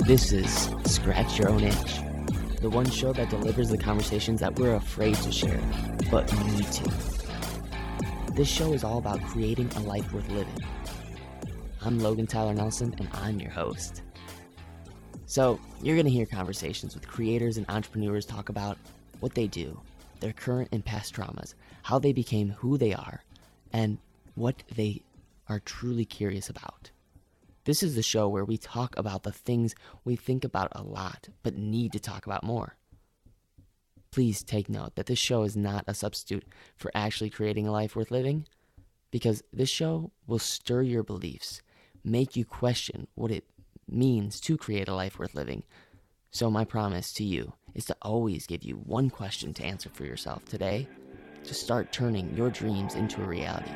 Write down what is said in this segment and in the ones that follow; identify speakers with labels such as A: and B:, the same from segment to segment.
A: This is Scratch Your Own Itch, the one show that delivers the conversations that we're afraid to share, but need to. This show is all about creating a life worth living. I'm Logan Tyler Nelson, and I'm your host. So, you're going to hear conversations with creators and entrepreneurs talk about what they do, their current and past traumas, how they became who they are, and what they are truly curious about. This is the show where we talk about the things we think about a lot, but need to talk about more. Please take note that this show is not a substitute for actually creating a life worth living, because this show will stir your beliefs, make you question what it means to create a life worth living. So my promise to you is to always give you one question to answer for yourself today to start turning your dreams into a reality.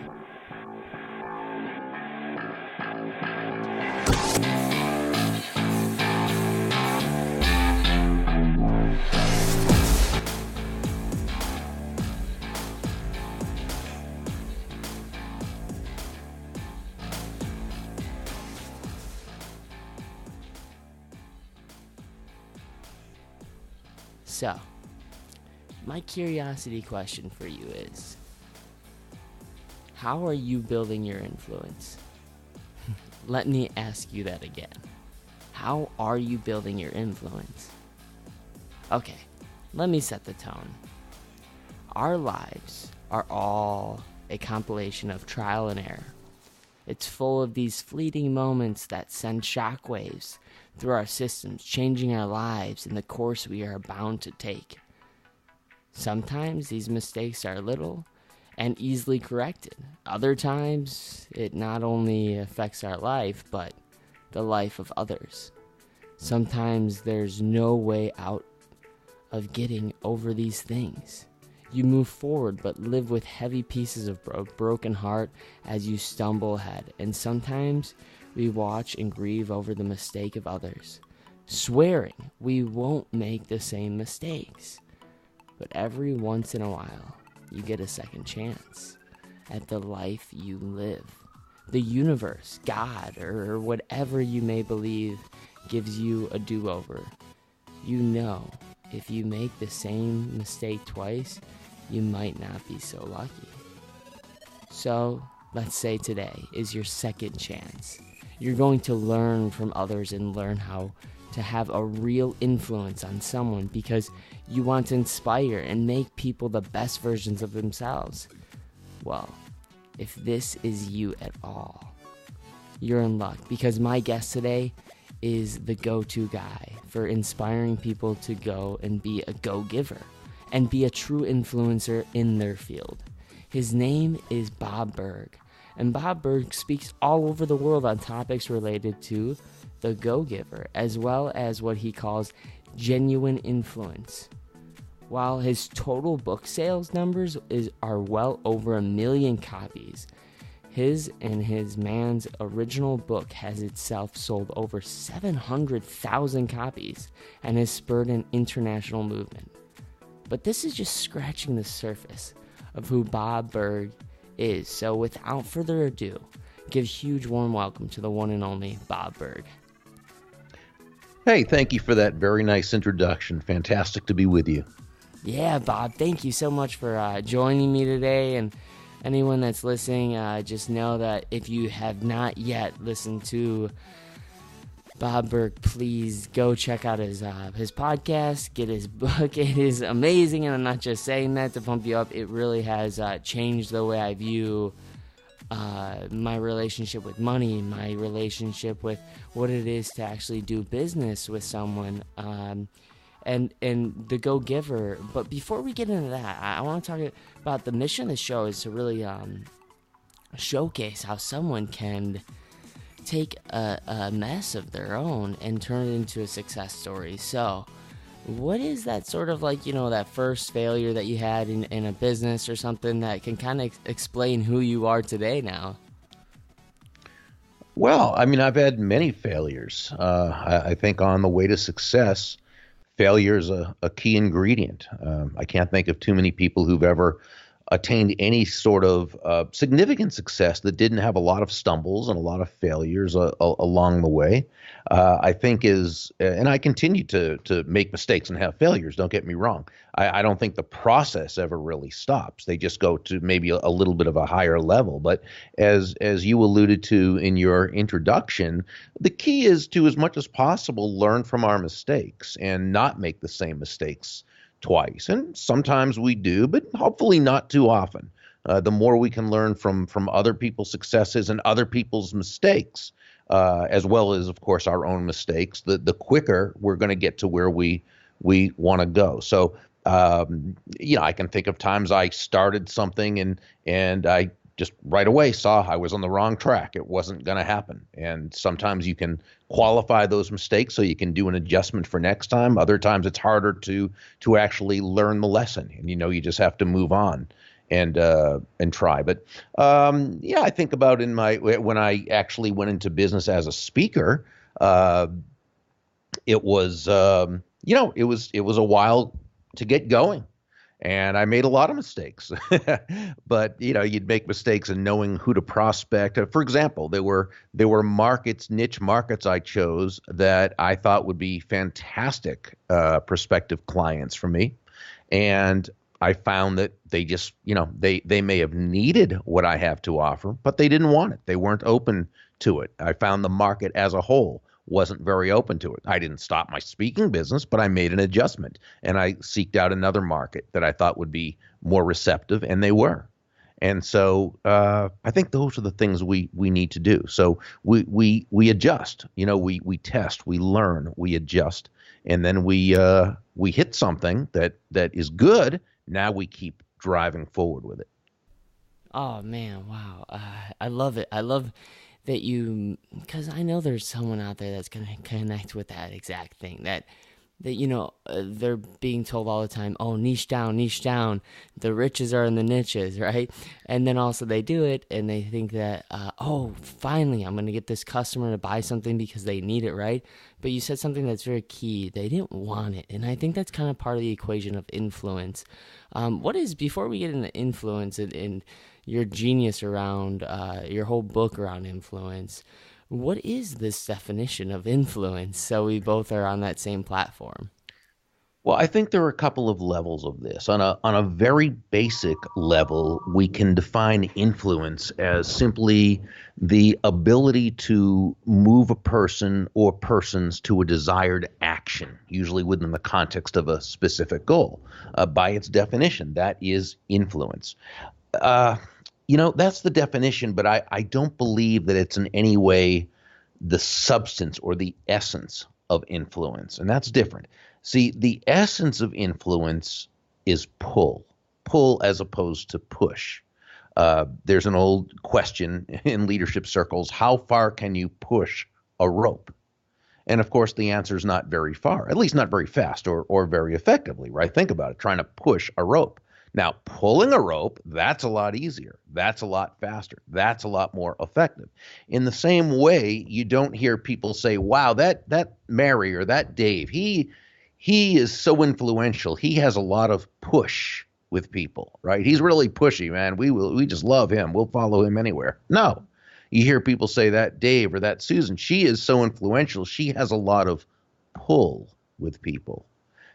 A: So, my curiosity question for you is, how are you building your influence? Let me ask you that again. How are you building your influence? Okay, let me set the tone. Our lives are all a compilation of trial and error. It's full of these fleeting moments that send shockwaves through our systems, changing our lives in the course we are bound to take. Sometimes these mistakes are little and easily corrected. Other times, it not only affects our life, but the life of others. Sometimes there's no way out of getting over these things. You move forward, but live with heavy pieces of broken heart as you stumble ahead. And sometimes we watch and grieve over the mistake of others, swearing we won't make the same mistakes. But every once in a while, you get a second chance at the life you live. The universe, God, or whatever you may believe gives you a do-over. You know, if you make the same mistake twice, you might not be so lucky. So, let's say today is your second chance. You're going to learn from others and learn how to have a real influence on someone because you want to inspire and make people the best versions of themselves. Well, if this is you at all, you're in luck because my guest today is the go-to guy for inspiring people to go and be a go-giver and be a true influencer in their field. His name is Bob Burg, and Bob Burg speaks all over the world on topics related to the go-giver, as well as what he calls genuine influence. While his total book sales numbers are well over 1 million copies, his and his man's original book has itself sold over 700,000 copies and has spurred an international movement. But this is just scratching the surface of who Bob Burg is. So without further ado, give a huge warm welcome to the one and only Bob Burg.
B: Hey, thank you for that very nice introduction. Fantastic to be with you.
A: Yeah, Bob, thank you so much for joining me today. And anyone that's listening, just know that if you have not yet listened to Bob Burg, please go check out his podcast, get his book. It is amazing, and I'm not just saying that to pump you up. It really has changed the way I view my relationship with money, my relationship with what it is to actually do business with someone, and the go-giver. But before we get into that, I want to talk about the mission of the show is to really showcase how someone can take a mess of their own and turn it into a success story. So what is that sort of like, that first failure that you had in a business or something that can kind of explain who you are today now?
B: Well, I mean, I've had many failures. I think on the way to success, failure is a key ingredient. I can't think of too many people who've ever attained any sort of significant success that didn't have a lot of stumbles and a lot of failures along the way. I think and I continue to make mistakes and have failures. Don't get me wrong. I don't think the process ever really stops. They just go to maybe a little bit of a higher level. But as you alluded to in your introduction, the key is to, as much as possible, learn from our mistakes and not make the same mistakes twice. And sometimes we do, but hopefully not too often. The more we can learn from other people's successes and other people's mistakes, as well as, of course, our own mistakes, the quicker we're going to get to where we want to go. So, I can think of times I started something and I just right away saw I was on the wrong track. It wasn't going to happen. And sometimes you can qualify those mistakes so you can do an adjustment for next time. Other times it's harder to actually learn the lesson, and you just have to move on and try. But I think about when I actually went into business as a speaker, it was it was a while to get going. And I made a lot of mistakes, but you'd make mistakes in knowing who to prospect. For example, there were niche markets I chose that I thought would be fantastic prospective clients for me, and I found that they just they may have needed what I have to offer, but they didn't want it. They weren't open to it. I found the market as a whole wasn't very open to it. I didn't stop my speaking business, but I made an adjustment and I seeked out another market that I thought would be more receptive, and they were. And so I think those are the things we need to do. So we adjust. We test, we learn, we adjust, and then we hit something that is good. Now we keep driving forward with it.
A: Oh man, wow! I love it. I love that because I know there's someone out there that's going to connect with that exact thing, that they're being told all the time, oh, niche down, the riches are in the niches, right? And then also they do it and they think that, oh, finally I'm going to get this customer to buy something because they need it, right? But you said something that's very key. They didn't want it. And I think that's kind of part of the equation of influence. Before we get into influence and your genius around your whole book around influence, what is this definition of influence, so we both are on that same platform?
B: Well, I think there are a couple of levels of this. On a very basic level, we can define influence as simply the ability to move a person or persons to a desired action, usually within the context of a specific goal. By its definition, that is influence. That's the definition, but I don't believe that it's in any way the substance or the essence of influence, and that's different. See, the essence of influence is pull as opposed to push. There's an old question in leadership circles: how far can you push a rope? And of course, the answer is not very far, at least not very fast or very effectively, right? Think about it, trying to push a rope. Now, pulling a rope, that's a lot easier. That's a lot faster. That's a lot more effective. In the same way, you don't hear people say, wow, that Mary or that Dave, he is so influential. He has a lot of push with people, right? He's really pushy, man. We just love him. We'll follow him anywhere. No. You hear people say that Dave or that Susan, she is so influential. She has a lot of pull with people.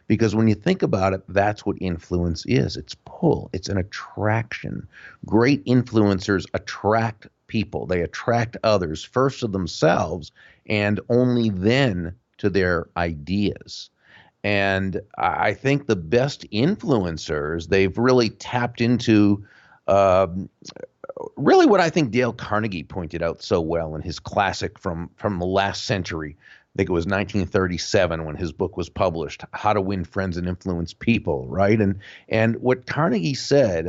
B: Because when you think about it, that's what influence is. It's pull. It's an attraction. Great influencers attract people. They attract others first to themselves and only then to their ideas. And I think the best influencers, they've really tapped into really what I think Dale Carnegie pointed out so well in his classic from the last century. I think it was 1937 when his book was published, How to Win Friends and Influence People, right? And what Carnegie said,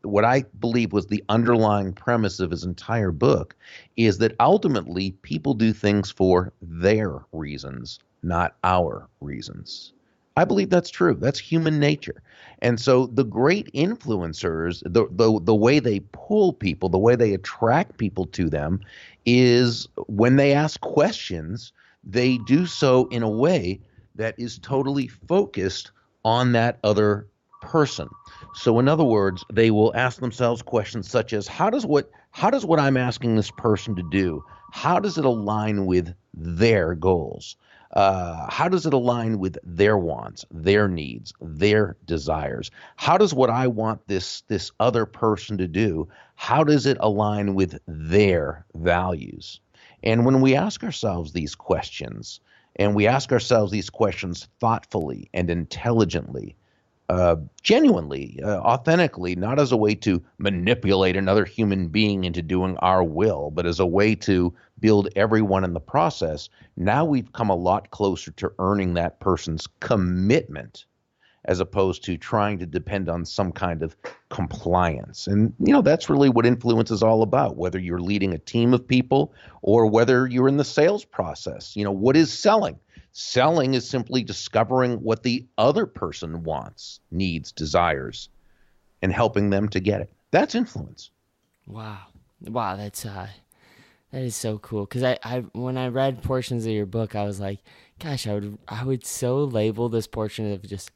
B: what I believe was the underlying premise of his entire book, is that ultimately people do things for their reasons, not our reasons. I believe that's true. That's human nature. And so the great influencers, the way they pull people, the way they attract people to them is when they ask questions, they do so in a way that is totally focused on that other person. So in other words, they will ask themselves questions such as, how does what I'm asking this person to do, how does it align with their goals? How does it align with their wants, their needs, their desires? How does what I want this other person to do, how does it align with their values? And when we ask ourselves these questions, and we ask ourselves these questions thoughtfully and intelligently, genuinely, authentically, not as a way to manipulate another human being into doing our will, but as a way to build everyone in the process, now we've come a lot closer to earning that person's commitment as opposed to trying to depend on some kind of compliance. And, that's really what influence is all about, whether you're leading a team of people or whether you're in the sales process. What is selling? Selling is simply discovering what the other person wants, needs, desires, and helping them to get it. That's influence.
A: Wow, that is so cool. Because I when I read portions of your book, I was like, gosh, I would so label this portion of just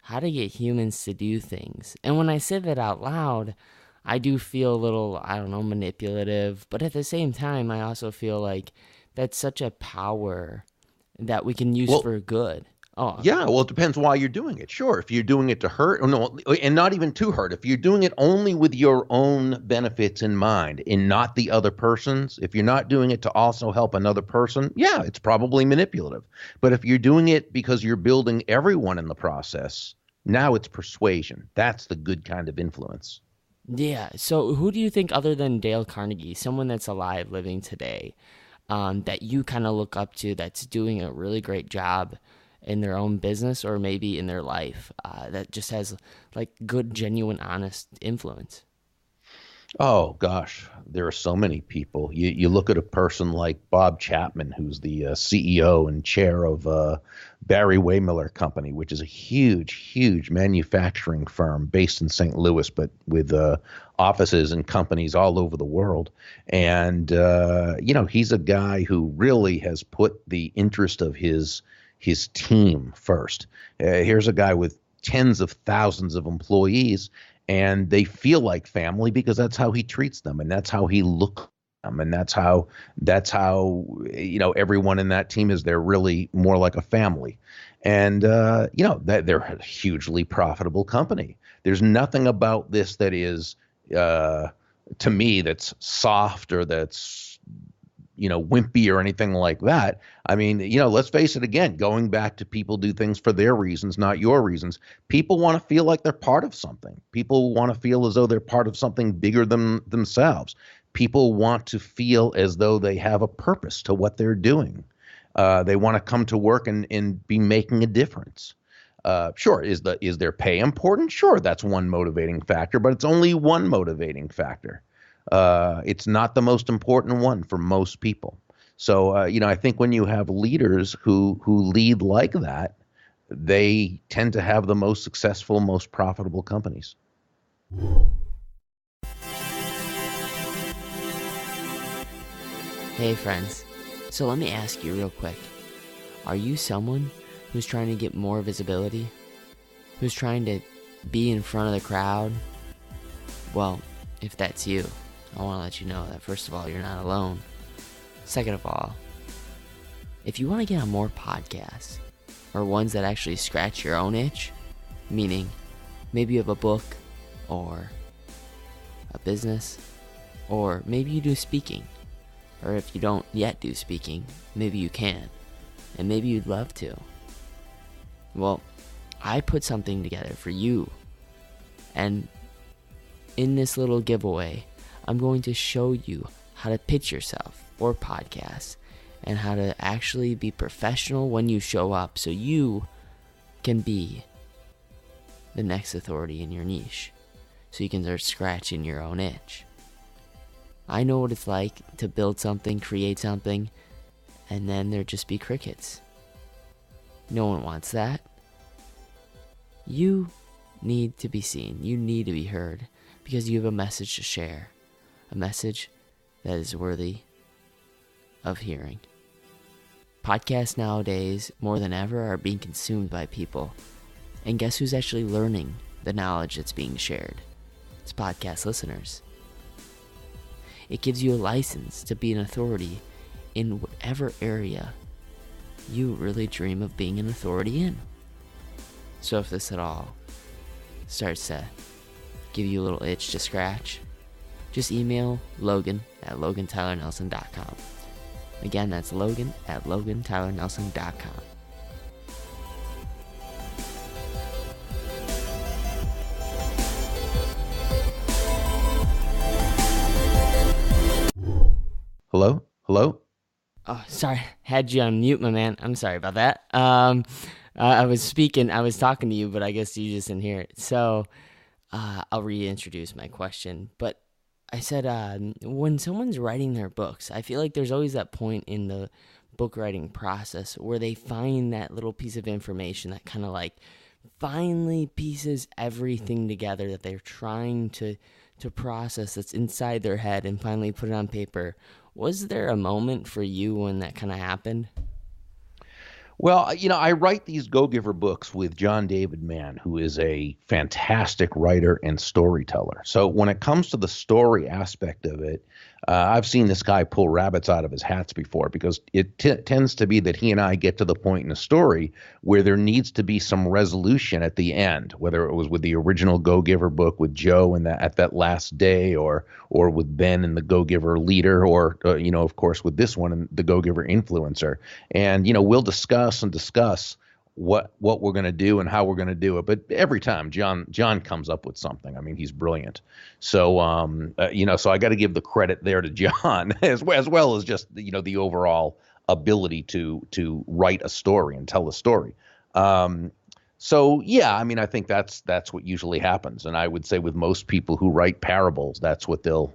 A: how to get humans to do things. And when I say that out loud, I do feel a little, I don't know, manipulative. But at the same time, I also feel like that's such a power that we can use for good. Oh,
B: yeah. Well, it depends why you're doing it. Sure. If you're doing it to hurt, or no, and not even to hurt, if you're doing it only with your own benefits in mind and not the other person's, if you're not doing it to also help another person, yeah, it's probably manipulative. But if you're doing it because you're building everyone in the process, now it's persuasion. That's the good kind of influence.
A: yeah. So who do you think, other than Dale Carnegie, someone that's alive, living today, that you kind of look up to, that's doing a really great job in their own business or maybe in their life, that just has like good, genuine, honest influence?
B: Oh gosh, there are so many people. You look at a person like Bob Chapman, who's the CEO and chair of Barry Waymiller Company, which is a huge manufacturing firm based in St. Louis, but with offices and companies all over the world. And he's a guy who really has put the interest of his team first. Here's a guy with tens of thousands of employees, and they feel like family because that's how he treats them, and that's how he looks at them, and that's how everyone in that team is. They're really more like a family, and that they're a hugely profitable company. There's nothing about this that is to me that's soft or that's wimpy or anything like that. I mean, let's face it again, going back to people do things for their reasons, not your reasons. People want to feel like they're part of something. People want to feel as though they're part of something bigger than themselves. People want to feel as though they have a purpose to what they're doing. They want to come to work and be making a difference. Sure, is their pay important? Sure, that's one motivating factor, but it's only one motivating factor. It's not the most important one for most people. So, I think when you have leaders who lead like that, they tend to have the most successful, most profitable companies.
A: Hey friends, so let me ask you real quick. Are you someone who's trying to get more visibility? Who's trying to be in front of the crowd? Well, if that's you, I want to let you know that first of all, you're not alone. Second of all, if you want to get on more podcasts, or ones that actually scratch your own itch, meaning maybe you have a book, or a business, or maybe you do speaking, or if you don't yet do speaking, maybe you can, and maybe you'd love to. Well, I put something together for you, and in this little giveaway, I'm going to show you how to pitch yourself or podcasts and how to actually be professional when you show up so you can be the next authority in your niche, so you can start scratching your own itch. I know what it's like to build something, create something, and then there just be crickets. No one wants that. You need to be seen. You need to be heard because you have a message to share. A message that is worthy of hearing. Podcasts nowadays, more than ever, are being consumed by people. And guess who's actually learning the knowledge that's being shared. It's podcast listeners. It gives you a license to be an authority in whatever area you really dream of being an authority in. So if this at all starts to give you a little itch to scratch, just email Logan at logantylernelson.com. Again, that's Logan at logantylernelson.com.
B: Hello? Hello?
A: Oh, sorry. Had you on mute, my man. I'm sorry about that. I was talking to you, but I guess you just didn't hear it. So I'll reintroduce my question. But I said, when someone's writing their books, I feel like there's always that point in the book writing process where they find that little piece of information that kind of like finally pieces everything together that they're trying to process that's inside their head and finally put it on paper. Was there a moment for you when that kind of happened?
B: Well, I write these Go-Giver books with John David Mann, who is a fantastic writer and storyteller. So when it comes to the story aspect of it, I've seen this guy pull rabbits out of his hats before, because it tends to be that he and I get to the point in a story where there needs to be some resolution at the end, whether it was with the original Go-Giver book with Joe and at that last day, or with Ben and the Go-Giver leader, or of course with this one and the Go-Giver influencer. And we'll discuss what we're going to do and how we're going to do it. But every time John comes up with something. I mean, he's brilliant. So, so I got to give the credit there to John as well as just, the overall ability to write a story and tell a story. So yeah, I mean, I think that's what usually happens. And I would say with most people who write parables, that's what they'll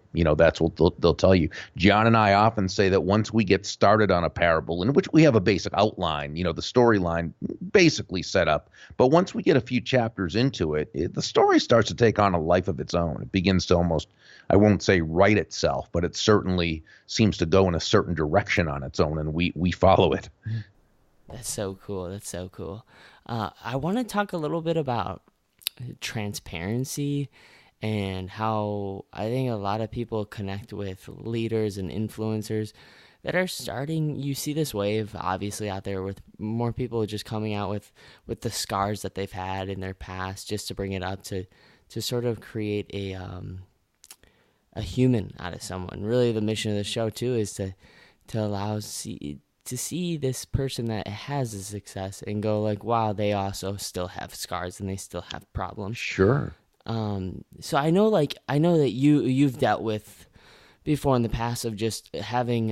B: tell you. John and I often say that once we get started on a parable, in which we have a basic outline, the storyline basically set up, but once we get a few chapters into it, the story starts to take on a life of its own. It begins to almost, I won't say write itself, but it certainly seems to go in a certain direction on its own, and we follow it.
A: That's so cool. I want to talk a little bit about transparency and how I think a lot of people connect with leaders and influencers that are starting. You see this wave obviously out there with more people just coming out with the scars that they've had in their past, just to bring it up to sort of create a human out of someone. Really, the mission of the show too is to allow to see this person that has a success and go like, wow, they also still have scars and they still have problems.
B: Sure.
A: So I know that you've dealt with before in the past of just having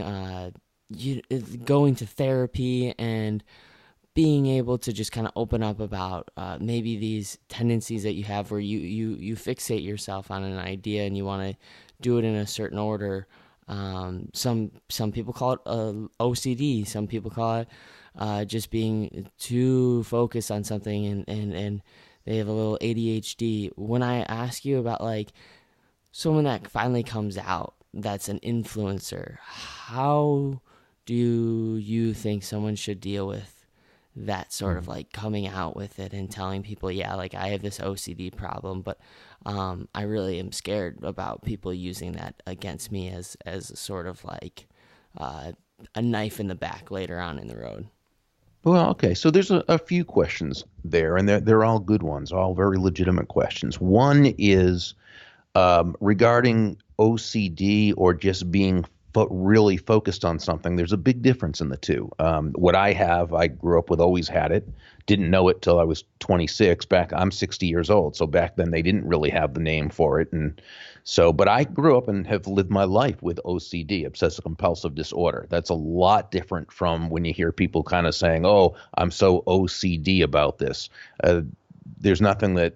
A: going to therapy and being able to just kind of open up about maybe these tendencies that you have where you fixate yourself on an idea and you want to do it in a certain order. Some people call it OCD. Some people call it just being too focused on something and they have a little ADHD. When I ask you about like someone that finally comes out that's an influencer, how do you think someone should deal with that sort of like coming out with it and telling people, yeah, like I have this OCD problem, but I really am scared about people using that against me as sort of like a knife in the back later on in the road?
B: Well, okay. So there's a few questions there, and they're all good ones, all very legitimate questions. One is regarding OCD or just being really focused on something. There's a big difference in the two. What I grew up with, always had it, didn't know it till I was 26. I'm 60 years old. So back then they didn't really have the name for it. And so, but I grew up and have lived my life with OCD, obsessive compulsive disorder. That's a lot different from when you hear people kind of saying, oh, I'm so OCD about this. There's nothing that,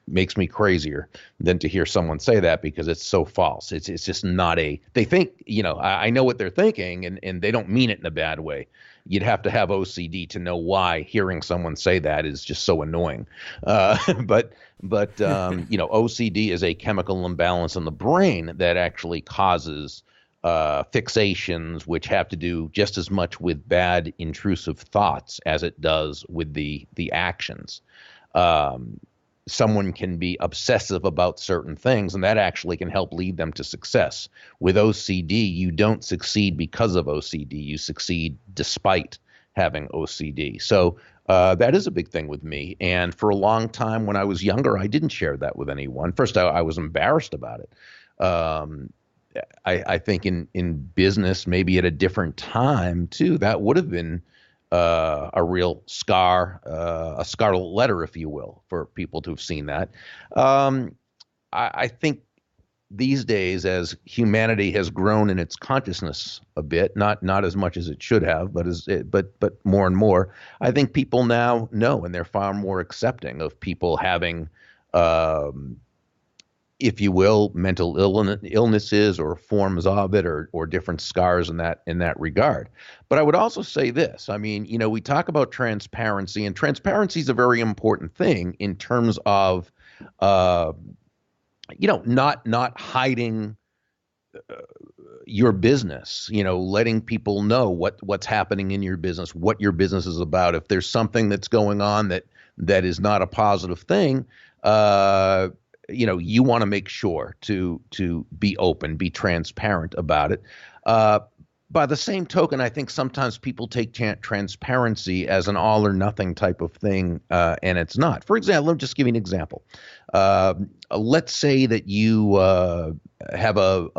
B: makes me crazier than to hear someone say that, because it's so false. It's just not they think, I know what they're thinking, and they don't mean it in a bad way. You'd have to have OCD to know why hearing someone say that is just so annoying. But OCD is a chemical imbalance in the brain that actually causes fixations, which have to do just as much with bad intrusive thoughts as it does with the actions. someone can be obsessive about certain things, and that actually can help lead them to success. With OCD, you don't succeed because of OCD. You succeed despite having OCD. So that is a big thing with me. And for a long time when I was younger, I didn't share that with anyone. First, I was embarrassed about it. I think in business, maybe at a different time too, that would have been a real scar, a scarlet letter, if you will, for people to have seen that. I think these days, as humanity has grown in its consciousness a bit, not as much as it should have, but more and more, I think people now know, and they're far more accepting of people having, if you will, mental illnesses or forms of it, or different scars in that regard. But I would also say this. I mean, we talk about transparency, and transparency is a very important thing in terms of, not hiding your business, letting people know what's happening in your business, what your business is about. If there's something that's going on that is not a positive thing, you want to make sure to be open, be transparent about it. By the same token, I think sometimes people take transparency as an all or nothing type of thing, and it's not. For example, let me just give you an example. Let's say that you have a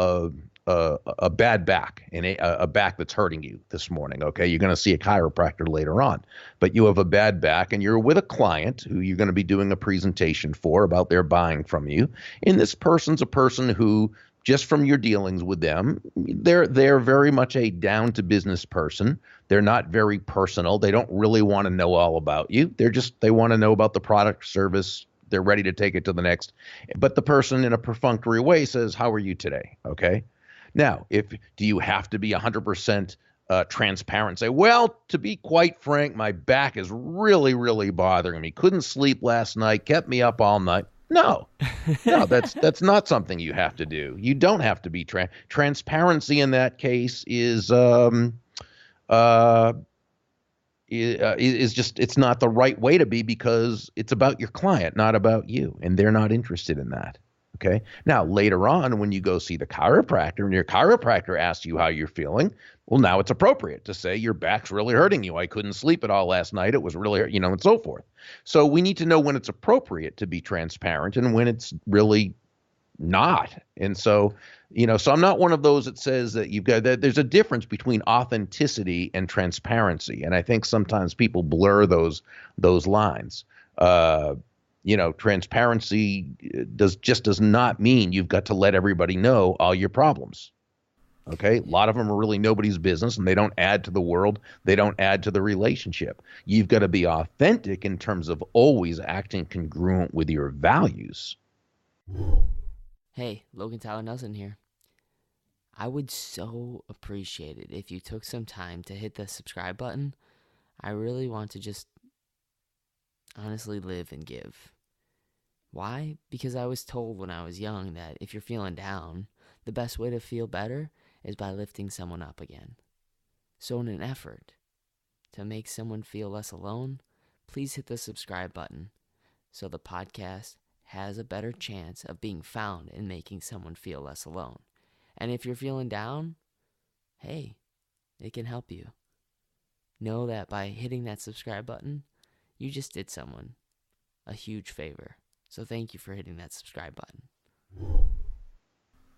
B: bad back, and a back that's hurting you this morning. Okay, you're going to see a chiropractor later on, but you have a bad back, and you're with a client who you're going to be doing a presentation for about their buying from you. And this person's a person who, just from your dealings with them, they're very much a down to business person. They're not very personal. They don't really want to know all about you. They want to know about the product, service. They're ready to take it to the next. But the person in a perfunctory way says, "How are you today?" Okay. Now, do you have to be 100% transparent and say, "Well, to be quite frank, my back is really, really bothering me. Couldn't sleep last night, kept me up all night." No, that's not something you have to do. You don't have to be transparency in that case is just, it's not the right way to be, because it's about your client, not about you, and they're not interested in that. Okay. Now, later on, when you go see the chiropractor and your chiropractor asks you how you're feeling, well, now it's appropriate to say your back's really hurting you. I couldn't sleep at all last night. It was really, and so forth. So we need to know when it's appropriate to be transparent and when it's really not. And so, so I'm not one of those that says that there's a difference between authenticity and transparency. And I think sometimes people blur those lines. Transparency does not mean you've got to let everybody know all your problems. Okay. A lot of them are really nobody's business, and they don't add to the world. They don't add to the relationship. You've got to be authentic in terms of always acting congruent with your values.
A: Hey, Logan Tyler Nelson here. I would so appreciate it if you took some time to hit the subscribe button. I really want to just honestly live and give. Why? Because I was told when I was young that if you're feeling down, the best way to feel better is by lifting someone up again. So in an effort to make someone feel less alone, please hit the subscribe button so the podcast has a better chance of being found and making someone feel less alone. And if you're feeling down, hey, it can help you. Know that by hitting that subscribe button, you just did someone a huge favor. So thank you for hitting that subscribe button.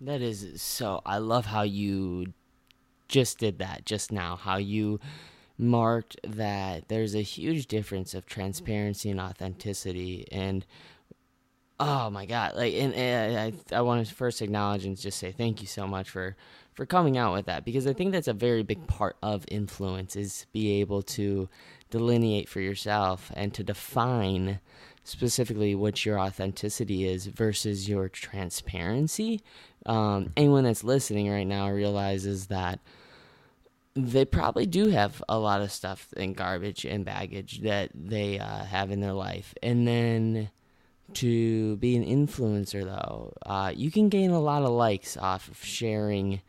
A: That is so, I love how you just did that just now, how you marked that there's a huge difference of transparency and authenticity. And oh my God, I want to first acknowledge and just say thank you so much for coming out with that, because I think that's a very big part of influence, is be able to delineate for yourself and to define specifically what your authenticity is versus your transparency. Anyone that's listening right now realizes that they probably do have a lot of stuff and garbage and baggage that they have in their life. And then to be an influencer, though, you can gain a lot of likes off of sharing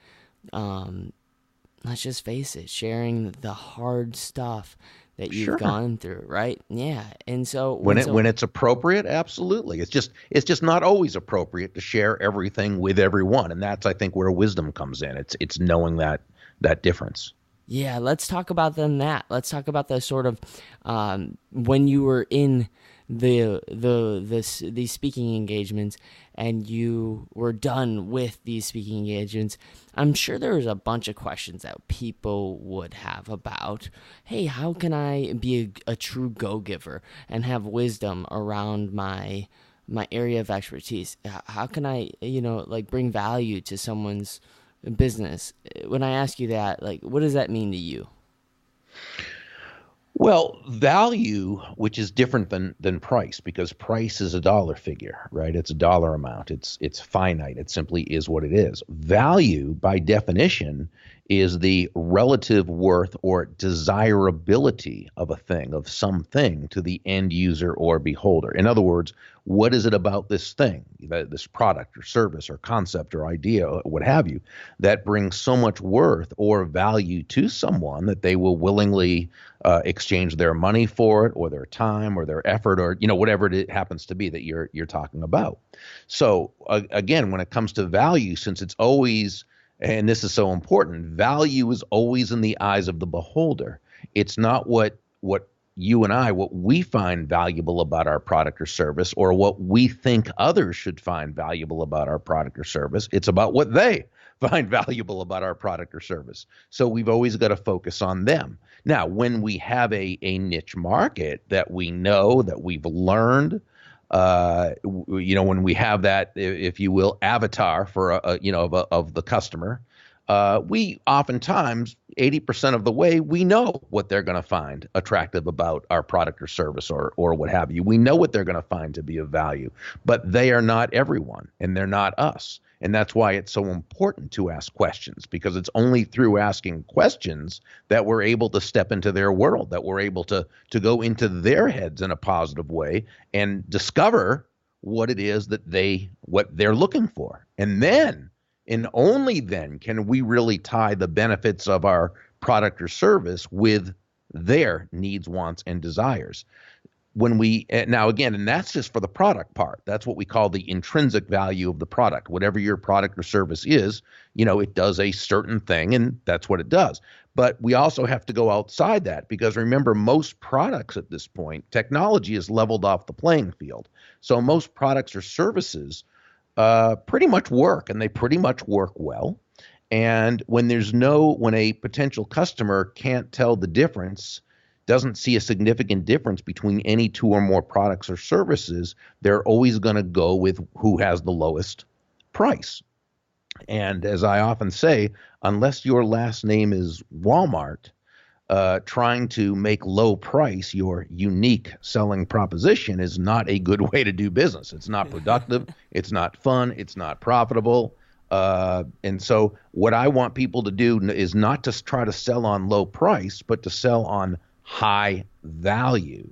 A: let's just face it, sharing the hard stuff that you've
B: Sure.
A: gone through, right? Yeah. And so
B: When it's appropriate, absolutely. It's just not always appropriate to share everything with everyone, and that's, I think, where wisdom comes in. It's knowing that difference.
A: yeah, let's talk about then that. Let's talk about the sort of when you were in these speaking engagements and you were done with these speaking engagements. I'm sure there was a bunch of questions that people would have about, hey, how can I be a true go-giver and have wisdom around my area of expertise? How can I, like bring value to someone's business? When I ask you that, like, what does that mean to you?
B: Well, value, which is different than price, because price is a dollar figure, right? It's a dollar amount. It's finite. It simply is what it is. Value, by definition, is the relative worth or desirability of a thing, of something, to the end user or beholder. In other words, what is it about this thing, this product or service or concept or idea, or what have you, that brings so much worth or value to someone that they will willingly exchange their money for it, or their time, or their effort, or whatever it happens to be that you're talking about. So again, when it comes to value, since it's always, and this is so important, value is always in the eyes of the beholder. It's not what what we find valuable about our product or service, or what we think others should find valuable about our product or service. It's about what they find valuable about our product or service. So we've always got to focus on them. Now, when we have a niche market that we know, that we've learned, when we have that, if you will, avatar for of the customer, we oftentimes 80% of the way we know what they're going to find attractive about our product or service, or what have you. We know what they're going to find to be of value, but they are not everyone, and they're not us. And that's why it's so important to ask questions, because it's only through asking questions that we're able to step into their world, that we're able to go into their heads in a positive way and discover what it is what they're looking for. And then, and only then, can we really tie the benefits of our product or service with their needs, wants, and desires. Now again, and that's just for the product part. That's what we call the intrinsic value of the product. Whatever your product or service is, it does a certain thing, and that's what it does. But we also have to go outside that, because remember, most products at this point, technology has leveled off the playing field. So most products or services pretty much work, and they pretty much work well. And when a potential customer can't tell the difference, doesn't see a significant difference between any two or more products or services, they're always going to go with who has the lowest price. And as I often say, unless your last name is Walmart, trying to make low price your unique selling proposition is not a good way to do business. It's not productive. It's not fun. It's not profitable. And so what I want people to do is not to try to sell on low price, but to sell on high value.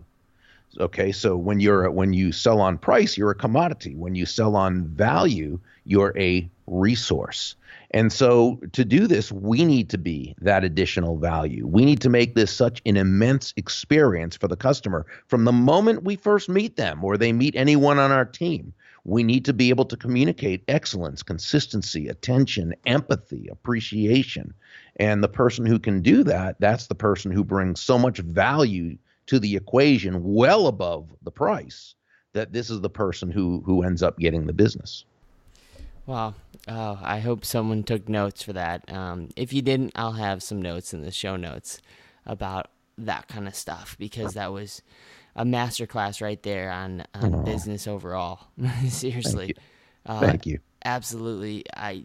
B: Okay, so when you sell on price, you're a commodity. When you sell on value, you're a resource. And so to do this, we need to be that additional value. We need to make this such an immense experience for the customer from the moment we first meet them, or they meet anyone on our team. We need to be able to communicate excellence, consistency, attention, empathy, appreciation. And the person who can do that, that's the person who brings so much value to the equation, well above the price, that this is the person who ends up getting the business.
A: Wow. Oh, I hope someone took notes for that. If you didn't, I'll have some notes in the show notes about that kind of stuff, because that was a masterclass right there on business overall. Seriously.
B: Thank you.
A: Absolutely. I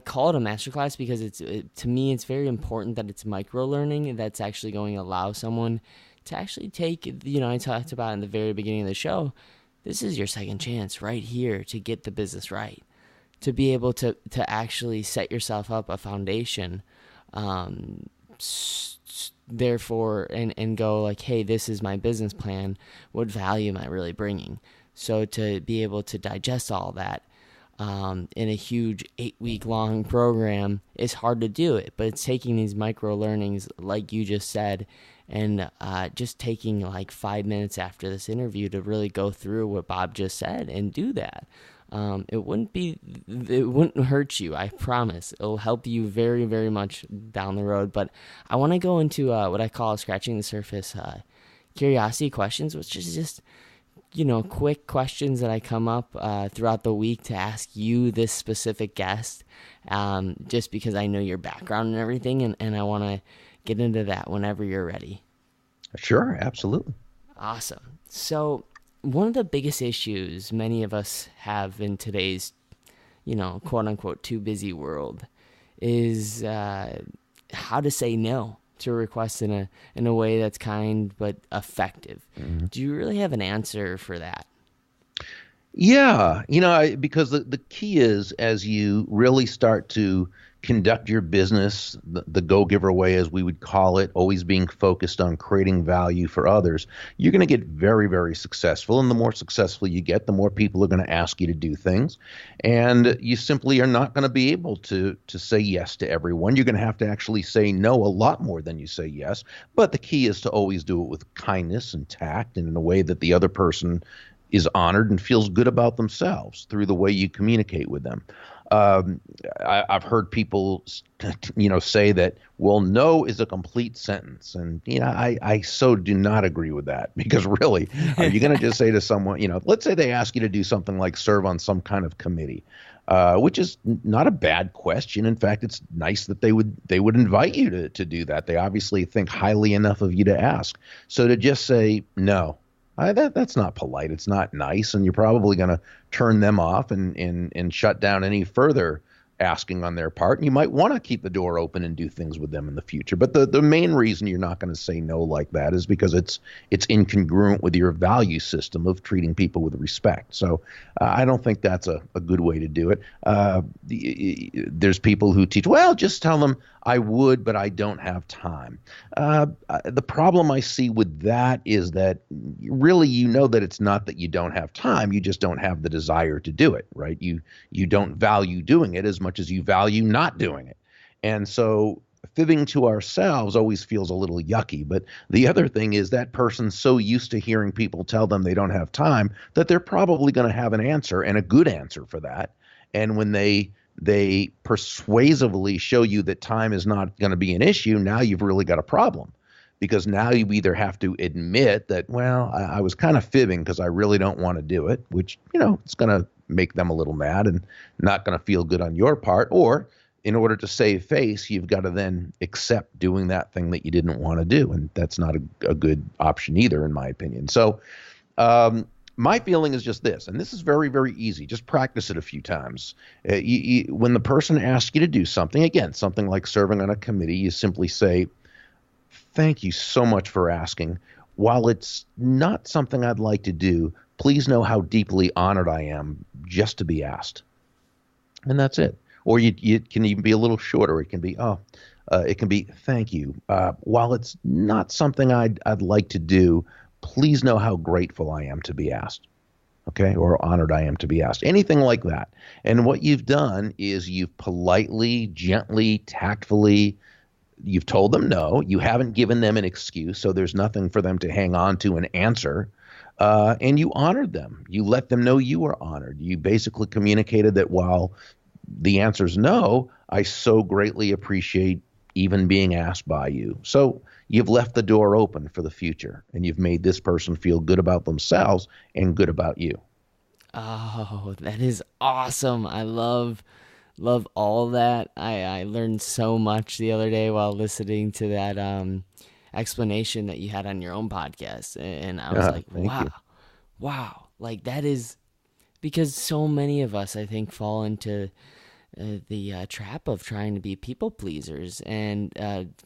A: call it a masterclass because to me, it's very important that it's micro learning that's actually going to allow someone to actually take, I talked about in the very beginning of the show, this is your second chance right here to get the business right, to be able to actually set yourself up a foundation, therefore, and go like, hey, this is my business plan. What value am I really bringing? So to be able to digest all that, in a huge 8-week long program, it's hard to do it. But it's taking these micro learnings, like you just said, and just taking like 5 minutes after this interview to really go through what Bob just said and do that. It wouldn't hurt you, I promise. It'll help you very, very much down the road. But I want to go into what I call scratching the surface curiosity questions, which is just, quick questions that I come up throughout the week to ask you, this specific guest, just because I know your background and everything, and I want to get into that whenever you're ready.
B: Sure, absolutely.
A: Awesome. So one of the biggest issues many of us have in today's, quote unquote, too busy world is how to say no to requests in a way that's kind but effective. Mm-hmm. Do you really have an answer for that?
B: Yeah, because the key is, as you really start to conduct your business the go-giver way, as we would call it, always being focused on creating value for others, you're going to get very, very successful. And the more successful you get, the more people are going to ask you to do things. And you simply are not going to be able to say yes to everyone. You're going to have to actually say no a lot more than you say yes. But the key is to always do it with kindness and tact, and in a way that the other person is honored and feels good about themselves through the way you communicate with them. I've heard people, say that, well, no is a complete sentence. And, I so do not agree with that, because really, are you going to just say to someone, let's say they ask you to do something like serve on some kind of committee, which is not a bad question. In fact, it's nice that they would invite you to do that. They obviously think highly enough of you to ask. So to just say no, that's not polite. It's not nice, and you're probably going to turn them off and shut down any further asking on their part. And you might want to keep the door open and do things with them in the future. But the main reason you're not going to say no like that is because it's incongruent with your value system of treating people with respect. So I don't think that's a good way to do it. There's people who teach, well, just tell them I would, but I don't have time. The problem I see with that is that really, that it's not that you don't have time, you just don't have the desire to do it, right? You don't value doing it as much as you value not doing it. And so fibbing to ourselves always feels a little yucky. But the other thing is that person's so used to hearing people tell them they don't have time that they're probably going to have an answer, and a good answer for that. And when they persuasively show you that time is not going to be an issue, now you've really got a problem. Because now you either have to admit that, well, I was kind of fibbing because I really don't want to do it, which, it's going to make them a little mad and not going to feel good on your part. Or in order to save face, you've got to then accept doing that thing that you didn't want to do. And that's not a good option either, in my opinion. So my feeling is just this, and this is very, very easy. Just practice it a few times. When the person asks you to do something, again, something like serving on a committee, you simply say, thank you so much for asking. While it's not something I'd like to do, please know how deeply honored I am just to be asked. And that's it. Or you can even be a little shorter. It can be, thank you. While it's not something I'd like to do, please know how grateful I am to be asked. Okay, or honored I am to be asked. Anything like that. And what you've done is you've politely, gently, tactfully, you've told them no. You haven't given them an excuse, so there's nothing for them to hang on to and answer. And you honored them. You let them know you were honored. You basically communicated that while the answer is no, I so greatly appreciate even being asked by you. So you've left the door open for the future, and you've made this person feel good about themselves and good about you.
A: Oh, that is awesome. I love all that. I learned so much the other day while listening to that explanation that you had on your own podcast, and I was like, wow, like that is, because so many of us, I think, fall into the trap of trying to be people pleasers, and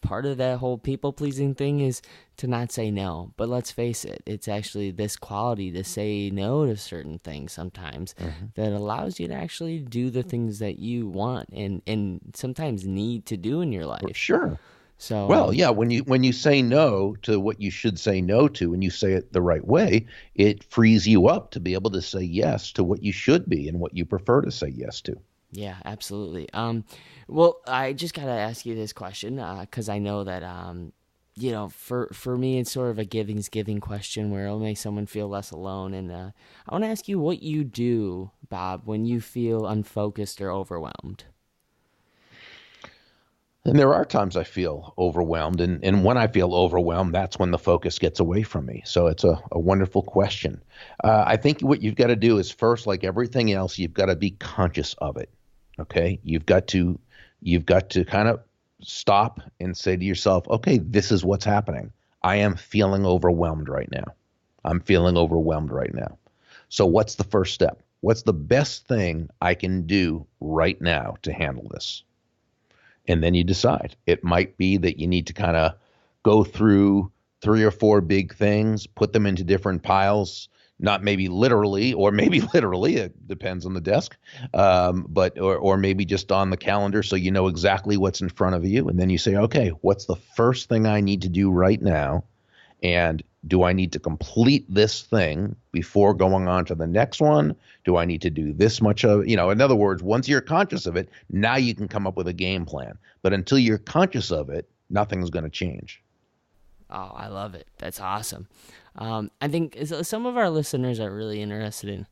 A: part of that whole people pleasing thing is to not say no. But let's face it, it's actually this quality to say no to certain things sometimes that allows you to actually do the things that you want and sometimes need to do in your life.
B: Sure.
A: So
B: Well, yeah, when you say no to what you should say no to and you say it the right way, it frees you up to be able to say yes to what you should be and what you prefer to say yes to.
A: yeah, absolutely. Well, I just gotta ask you this question because I know that for me, it's sort of a giving's giving question where it'll make someone feel less alone. And I want to ask you what you do, Bob, when you feel unfocused or overwhelmed.
B: And there are times I feel overwhelmed, and when I feel overwhelmed, that's when the focus gets away from me. So it's a wonderful question. I think what you've got to do is first, like everything else, you've got to be conscious of it. Okay, you've got to kind of stop and say to yourself, okay, this is what's happening. I am feeling overwhelmed right now. I'm feeling overwhelmed right now. So what's the first step? What's the best thing I can do right now to handle this? And then you decide. It might be that you need to kind of go through 3 or 4 big things, put them into different piles, not maybe literally, or maybe literally, it depends on the desk, but maybe just on the calendar so you know exactly what's in front of you. And then you say, okay, what's the first thing I need to do right now? And do I need to complete this thing before going on to the next one? Do I need to do this much of, in other words, once you're conscious of it, now you can come up with a game plan. But until you're conscious of it, nothing's going to change.
A: Oh, I love it. That's awesome. I think some of our listeners are really interested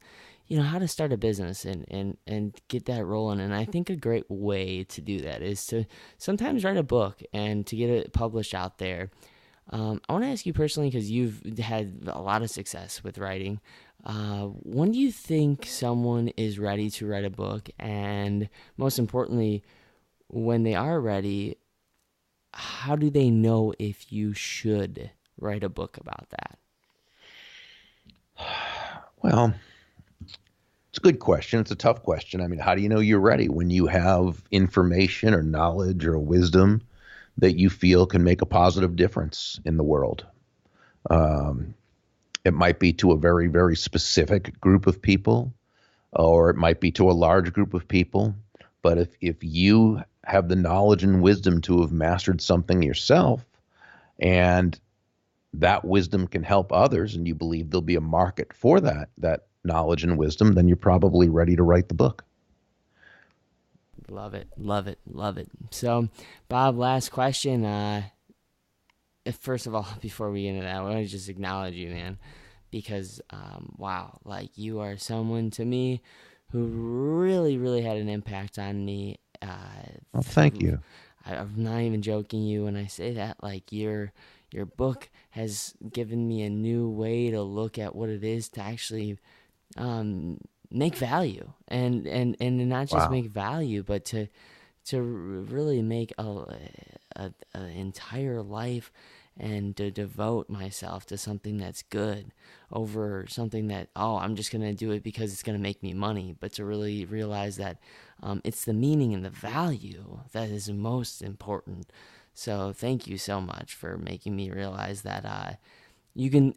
A: in, how to start a business and get that rolling. And I think a great way to do that is to sometimes write a book and to get it published out there. I want to ask you personally, because you've had a lot of success with writing. When do you think someone is ready to write a book? And most importantly, when they are ready, how do they know if you should write a book about that?
B: Well, it's a good question. It's a tough question. I mean, how do you know you're ready? When you have information or knowledge or wisdom that you feel can make a positive difference in the world. It might be to a very, very specific group of people, or it might be to a large group of people. But if you have the knowledge and wisdom to have mastered something yourself, and that wisdom can help others, and you believe there'll be a market for that knowledge and wisdom, then you're probably ready to write the book.
A: Love it, love it, love it. So, Bob, last question. First of all, before we get into that, I want to just acknowledge you, man, because wow, like you are someone to me who really, really had an impact on me.
B: Well, thank you.
A: I'm not even joking you when I say that. Like your book has given me a new way to look at what it is to actually make value, and not just
B: Wow.
A: make value, but to really make a entire life and to devote myself to something that's good over something that, I'm just going to do it because it's going to make me money, but to really realize that it's the meaning and the value that is most important. So thank you so much for making me realize that you can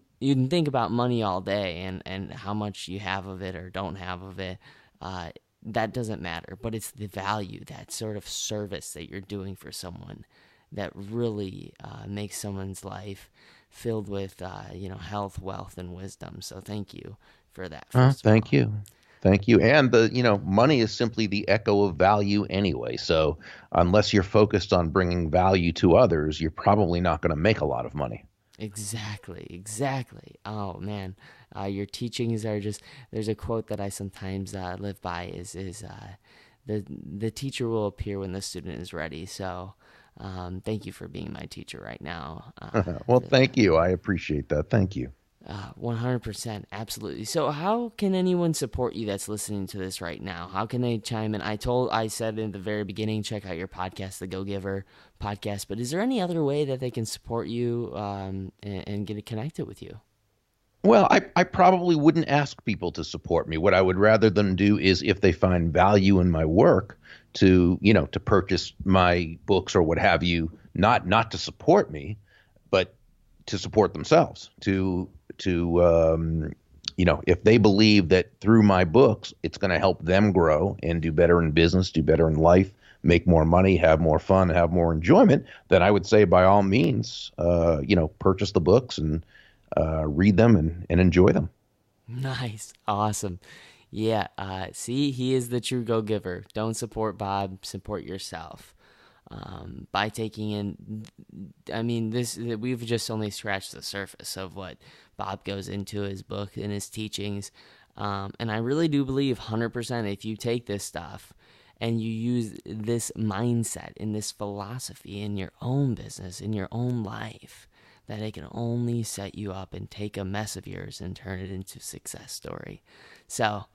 A: think about money all day and how much you have of it or don't have of it. That doesn't matter, but it's the value, that sort of service that you're doing for someone that really makes someone's life filled with health, wealth, and wisdom. So thank you for that, first of
B: Thank
A: all.
B: you. Thank you. And money is simply the echo of value anyway. So unless you're focused on bringing value to others, you're probably not going to make a lot of money.
A: Exactly, exactly. Oh man, your teachings are just. There's a quote that I sometimes live by is the teacher will appear when the student is ready. So, thank you for being my teacher right now.
B: Well,
A: For that.
B: thank you. I appreciate that. Thank you.
A: 100%, absolutely. So, how can anyone support you that's listening to this right now? How can they chime in? I said in the very beginning, check out your podcast, the Go Giver podcast. But is there any other way that they can support you and get connected with you?
B: Well, I probably wouldn't ask people to support me. What I would rather them do is if they find value in my work to purchase my books or what have you, not to support me, but to support themselves, if they believe that through my books, it's going to help them grow and do better in business, do better in life, make more money, have more fun, have more enjoyment, then I would say by all means, purchase the books and read them and enjoy them.
A: Nice. Awesome. Yeah. See, he is the true go-giver. Don't support Bob, support yourself. By taking in, I mean, we've just only scratched the surface of what Bob goes into his book and his teachings. And I really do believe 100% if you take this stuff and you use this mindset and this philosophy in your own business, in your own life, that it can only set you up and take a mess of yours and turn it into a success story. So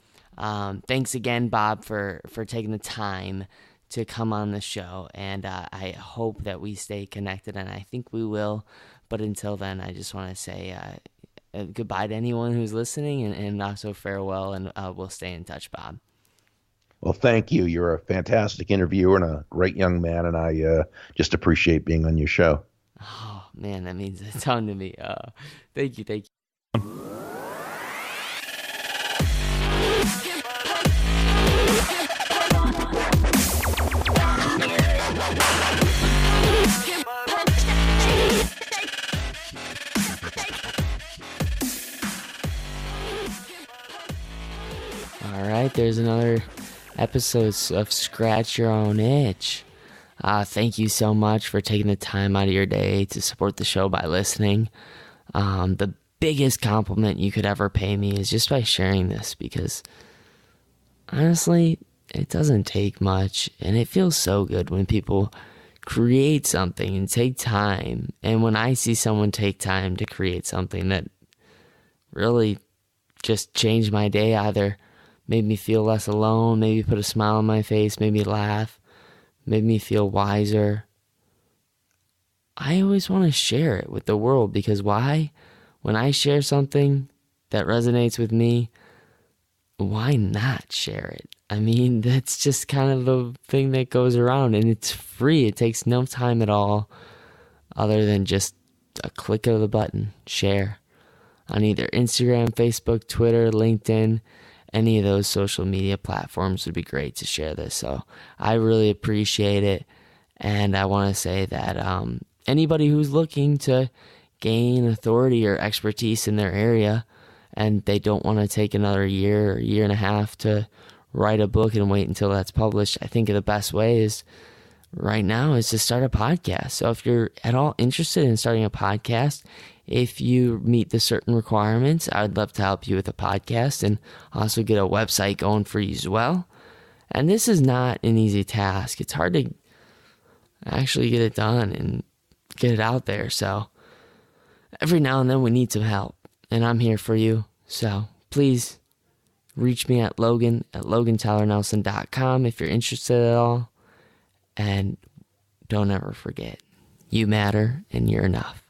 A: thanks again, Bob, for taking the time to come on the show, and I hope that we stay connected, and I think we will. But until then, I just want to say goodbye to anyone who's listening, and also farewell, and we'll stay in touch, Bob.
B: Well, thank you. You're a fantastic interviewer and a great young man, and I just appreciate being on your show.
A: Oh, man, that means a ton to me. Thank you. All right, there's another episode of Scratch Your Own Itch. Thank you so much for taking the time out of your day to support the show by listening. The biggest compliment you could ever pay me is just by sharing this, because honestly, it doesn't take much, and it feels so good when people create something and take time. And when I see someone take time to create something that really just changed my day, either made me feel less alone, maybe put a smile on my face, made me laugh, made me feel wiser, I always want to share it with the world. Because why? When I share something that resonates with me, why not share it? I mean, that's just kind of the thing that goes around, and it's free. It takes no time at all other than just a click of the button, share, on either Instagram, Facebook, Twitter, LinkedIn. Any of those social media platforms would be great to share this. So I really appreciate it. And I want to say that anybody who's looking to gain authority or expertise in their area, and they don't want to take another year or year and a half to write a book and wait until that's published, I think the best way is right now is to start a podcast. So if you're at all interested in starting a podcast, if you meet the certain requirements, I would love to help you with a podcast and also get a website going for you as well. And this is not an easy task. It's hard to actually get it done and get it out there. So every now and then we need some help, and I'm here for you. So please reach me at Logan at LoganTylerNelson.com if you're interested at all. And don't ever forget, you matter and you're enough.